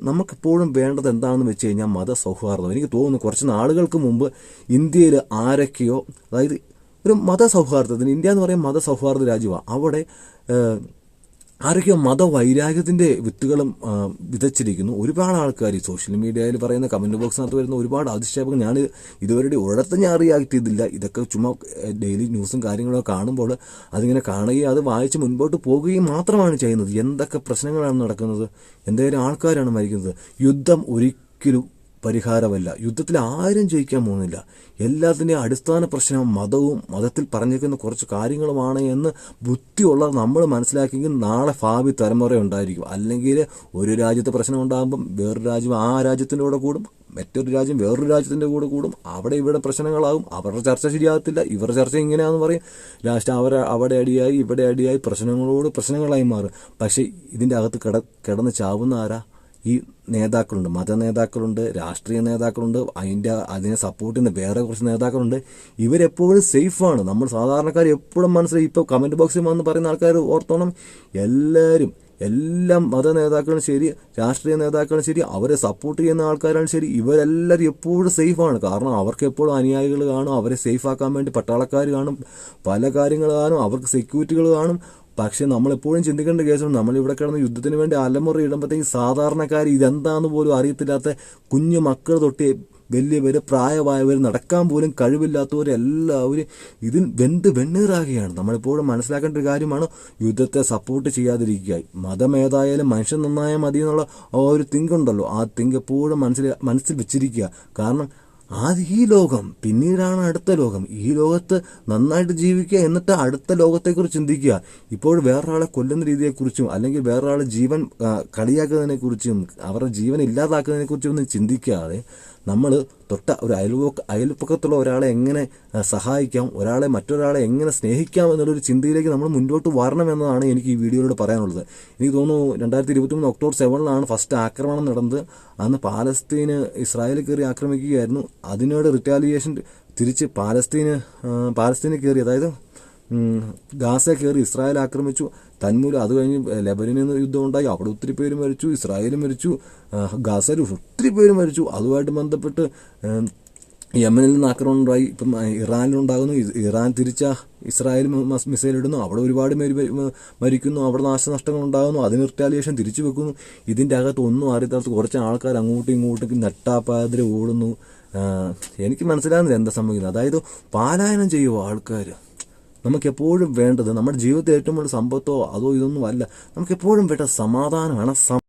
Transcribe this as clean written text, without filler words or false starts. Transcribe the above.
നമുക്കെപ്പോഴും വേണ്ടത് എന്താണെന്ന് വെച്ച് കഴിഞ്ഞാൽ മതസൗഹാർദ്ദം. എനിക്ക് തോന്നുന്നു കുറച്ച് നാളുകൾക്ക് മുമ്പ് ഇന്ത്യയിൽ ആരൊക്കെയോ, അതായത് ഒരു മതസൗഹാർദ്ദത്തിന്, ഇന്ത്യ എന്ന് പറയുന്ന മതസൗഹാർദ്ദ രാജ്യമാണ്, അവിടെ ആരൊക്കെയോ മതവൈരാഗ്യത്തിന്റെ വിത്തുകളും വിതച്ചിരിക്കുന്നു. ഒരുപാട് ആൾക്കാർ ഈ സോഷ്യൽ മീഡിയയിൽ പറയുന്ന കമന്റ് ബോക്സിനകത്ത് വരുന്ന ഒരുപാട് അധിക്ഷേപങ്ങൾ ഞാൻ ഇതുവരെ ഒരിടത്തും ഞാൻ റിയാക്ട് ചെയ്തില്ല. ഇതൊക്കെ ചുമ്മാ ഡെയിലി ന്യൂസും കാര്യങ്ങളൊക്കെ കാണുമ്പോൾ അതിങ്ങനെ കാണുകയും അത് വായിച്ച് മുൻപോട്ട് പോകുകയും മാത്രമാണ് ചെയ്യുന്നത്. എന്തൊക്കെ പ്രശ്നങ്ങളാണ് നടക്കുന്നത്, എന്തെങ്കിലും ആൾക്കാരാണ് മരിക്കുന്നത്. യുദ്ധം ഒരിക്കലും പരിഹാരമല്ല. യുദ്ധത്തിൽ ആരും ജയിക്കാൻ പോകുന്നില്ല. എല്ലാത്തിൻ്റെയും അടിസ്ഥാന പ്രശ്നം മതവും മതത്തിൽ പറഞ്ഞിരിക്കുന്ന കുറച്ച് കാര്യങ്ങളുമാണ് എന്ന് ബുദ്ധിയുള്ള നമ്മൾ മനസ്സിലാക്കിയെങ്കിൽ നാളെ ഭാവി തലമുറ ഉണ്ടായിരിക്കും. അല്ലെങ്കിൽ ഒരു രാജ്യത്തെ പ്രശ്നം ഉണ്ടാകുമ്പം വേറൊരു രാജ്യം ആ രാജ്യത്തിൻ്റെ കൂടെ കൂടും, മറ്റൊരു രാജ്യം വേറൊരു രാജ്യത്തിൻ്റെ കൂടെ കൂടും. അവിടെ ഇവിടെ പ്രശ്നങ്ങളാകും. അവരുടെ ചർച്ച ശരിയാകത്തില്ല, ഇവരുടെ ചർച്ച ഇങ്ങനെയാണെന്ന് പറയും. ലാസ്റ്റ് അവിടെ അടിയായി ഇവിടെ അടിയായി പ്രശ്നങ്ങളോട് പ്രശ്നങ്ങളായി മാറും. പക്ഷേ ഇതിൻ്റെ അകത്ത് കിടന്ന് ചാവുന്ന ആരാ? ഈ നേതാക്കളുണ്ട്, മത നേതാക്കളുണ്ട്, രാഷ്ട്രീയ നേതാക്കളുണ്ട്, അതിനെ സപ്പോർട്ട് ചെയ്യുന്ന വേറെ കുറച്ച് നേതാക്കളുണ്ട്. ഇവരെപ്പോഴും സേഫാണ്. നമ്മൾ സാധാരണക്കാർ എപ്പോഴും മനസ്സിലായി. ഇപ്പോൾ കമന്റ് ബോക്സിൽ വന്ന് പറയുന്ന ആൾക്കാർ ഓർത്തോണം, എല്ലാം മത നേതാക്കളും ശരി, രാഷ്ട്രീയ നേതാക്കളും ശരി, അവരെ സപ്പോർട്ട് ചെയ്യുന്ന ആൾക്കാരാണ് ശരി, ഇവരെല്ലാവരും എപ്പോഴും സേഫാണ്. കാരണം അവർക്ക് എപ്പോഴും അനുയായികൾ കാണും, അവരെ സേഫാക്കാൻ വേണ്ടി പട്ടാളക്കാർ കാണും, പല കാര്യങ്ങൾ കാണും, അവർക്ക് സെക്യൂരിറ്റികൾ കാണും. പക്ഷെ നമ്മളെപ്പോഴും ചിന്തിക്കേണ്ട കേസാണ്, നമ്മളിവിടെ കിടന്ന് യുദ്ധത്തിന് വേണ്ടി അലമുറ ഇടുമ്പോഴത്തേക്കും സാധാരണക്കാർ ഇതെന്താന്ന് പോലും അറിയത്തില്ലാത്ത കുഞ്ഞു മക്കൾ തൊട്ട് വലിയവർ, പ്രായമായവർ, നടക്കാൻ പോലും കഴിവില്ലാത്തവരെല്ലാവരും ഇതിൽ വെണ്ണീറാകുകയാണ്. നമ്മളെപ്പോഴും മനസ്സിലാക്കേണ്ട ഒരു കാര്യമാണ്, യുദ്ധത്തെ സപ്പോർട്ട് ചെയ്യാതിരിക്കുക. മതമേതായാലും മനുഷ്യൻ നന്നായാൽ മതി എന്നുള്ള ആ ഒരു തിങ്ക് ഉണ്ടല്ലോ, ആ തിങ്ക് എപ്പോഴും മനസ്സിൽ വെച്ചിരിക്കുക. കാരണം ഈ ലോകം പിന്നീടാണ് അടുത്ത ലോകം. ഈ ലോകത്ത് നന്നായിട്ട് ജീവിക്കുക, എന്നിട്ട് അടുത്ത ലോകത്തെക്കുറിച്ച് ചിന്തിക്കുക. ഇപ്പോൾ വേറൊരാളെ കൊല്ലുന്ന രീതിയെക്കുറിച്ചും അല്ലെങ്കിൽ വേറൊരാളെ ജീവൻ കളിയാക്കുന്നതിനെക്കുറിച്ചും അവരുടെ ജീവൻ ഇല്ലാതാക്കുന്നതിനെക്കുറിച്ചും ഒന്നും ചിന്തിക്കാതെ നമ്മൾ തൊട്ട ഒരു അയൽപക്കത്തുള്ള ഒരാളെ എങ്ങനെ സഹായിക്കാം, മറ്റൊരാളെ എങ്ങനെ സ്നേഹിക്കാം എന്നുള്ളൊരു ചിന്തയിലേക്ക് നമ്മൾ മുന്നോട്ട് വരണമെന്നതാണ് എനിക്ക് ഈ വീഡിയോയിലൂടെ പറയാനുള്ളത്. എനിക്ക് തോന്നുന്നു 2023 ഒക്ടോബർ 7 ഫസ്റ്റ് ആക്രമണം നടന്നത്. അന്ന് പാലസ്തീന് ഇസ്രായേൽ കയറി ആക്രമിക്കുകയായിരുന്നു. അതിനോട് റിറ്റാലിയേഷൻ തിരിച്ച് പാലസ്തീന് കയറി, അതായത് ഗാസ കയറി ഇസ്രായേൽ ആക്രമിച്ചു. തന്മൂലം അത് കഴിഞ്ഞ് ലെബനനിൽ യുദ്ധം ഉണ്ടായി, അവിടെ ഒത്തിരി പേര് മരിച്ചു, ഇസ്രായേലും മരിച്ചു, ഗാസയിൽ ഒത്തിരി പേര് മരിച്ചു. അതുമായിട്ട് ബന്ധപ്പെട്ട് യമനിൽ നിന്ന് ആക്രമണം ഉണ്ടായി. ഇപ്പം ഇറാനിലുണ്ടാകുന്നു, ഇറാൻ തിരിച്ച ഇസ്രായേൽ മിസൈൽ ഇടുന്നു, അവിടെ ഒരുപാട് പേര് മരിക്കുന്നു, അവിടെ നാശനഷ്ടങ്ങൾ ഉണ്ടാകുന്നു, അതിന് റിറ്റാലിയേഷൻ തിരിച്ചു വെക്കുന്നു. ഇതിൻ്റെ അകത്ത് ഒന്നും അറിയാത്ത കുറച്ച് ആൾക്കാർ അങ്ങോട്ടും ഇങ്ങോട്ടും നട്ടാപ്പാതിരെ ഓടുന്നു. എനിക്ക് മനസ്സിലാകുന്നില്ല എന്താ സംഭവിക്കുന്നത്. അതായത് പലായനം ചെയ്യുമോ ആൾക്കാർ? നമുക്കെപ്പോഴും വേണ്ടത് നമ്മുടെ ജീവിതത്തിൽ ഏറ്റവും വലിയ സമ്പത്തോ അതോ ഇതൊന്നും അല്ല. നമുക്കെപ്പോഴും വേണ്ട സമാധാനമാണ്.